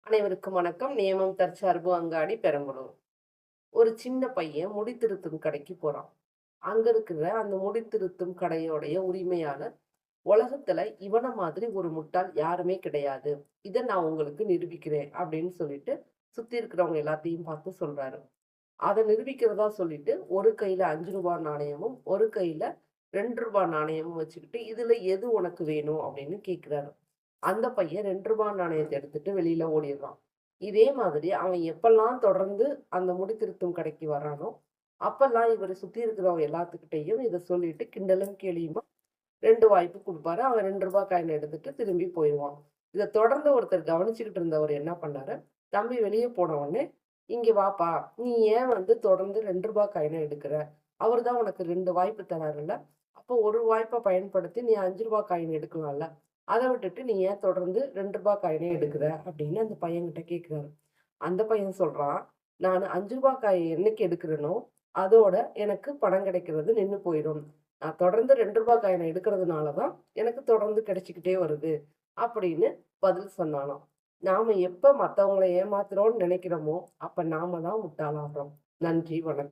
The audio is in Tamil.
அனைவருக்கும் வணக்கம். நியமம் தற்சார்பு அங்காடி பெரம்பலூர். ஒரு சின்ன பையன் முடி திருத்தும் கடைக்கு போறான். அங்க இருக்கிற அந்த முடி திருத்தும் கடையோடைய உரிமையாளர், "உலகத்துல இவன மாதிரி ஒரு முட்டாள் யாருமே கிடையாது. இத நான் உங்களுக்கு நிரூபிக்கிறேன்" அப்படின்னு சொல்லிட்டு சுத்தி இருக்கிறவங்க எல்லாத்தையும் பார்த்து சொல்றாரு. அத நிரூபிக்கிறதா சொல்லிட்டு ஒரு கையில ரூ. 5 நாணயமும், ஒரு கையில ரூ. 2 நாணயமும் வச்சுக்கிட்டு, "இதுல எது உனக்கு வேணும்?" அப்படின்னு கேட்கிறாரு. அந்த பையன் ரூ. 2 நாணயத்த எடுத்துட்டு வெளியில ஓடிடுறான். இதே மாதிரி அவன் எப்பல்லாம் தொடர்ந்து அந்த முடி திருத்தும் கடைக்கு வர்றானோ, அப்பல்லாம் இவரு சுத்தி இருக்கிறவங்க எல்லாத்துக்கிட்டயும் இத சொல்லிட்டு கிண்டலும் கேலியுமா 2 வாய்ப்பு குடுப்பாரு. அவன் ரூ. 2 காயின எடுத்துட்டு திரும்பி போயிருவான். இத தொடர்ந்து ஒருத்தர் கவனிச்சுக்கிட்டு இருந்தவரு என்ன பண்ணாரு, தம்பி வெளிய போன உடனே, "இங்க வாப்பா, நீ ஏன் வந்து தொடர்ந்து ரூ. 2 காயின எடுக்குற? அவரு தான் உனக்கு 2 வாய்ப்பு தராருல்ல. அப்போ ஒரு வாய்ப்ப பயன்படுத்தி நீ ரூ. 5 காயின் எடுக்கலாம்ல. அத விட்டுட்டு நீ ஏன் தொடர்ந்து ரூ. 2 காயினே எடுக்குற?" அப்படின்னு அந்த பையன்கிட்ட கேட்கிறாரு. அந்த பையன் சொல்றான், "நானு ரூ. 5 காயின் என்னைக்கு எடுக்கிறேனோ, அதோட எனக்கு பணம் கிடைக்கிறது நின்னு போயிரும். நான் தொடர்ந்து ரூ. 2 காயின எடுக்கிறதுனால தான் எனக்கு தொடர்ந்து கிடைச்சுக்கிட்டே வருது." அப்படின்னு பதில் சொன்னானாம். நாம எப்ப மத்தவங்கள ஏமாத்துறோம்னு நினைக்கிறோமோ, அப்ப நாம தான் முட்டாளாகுறோம். நன்றி, வணக்கம்.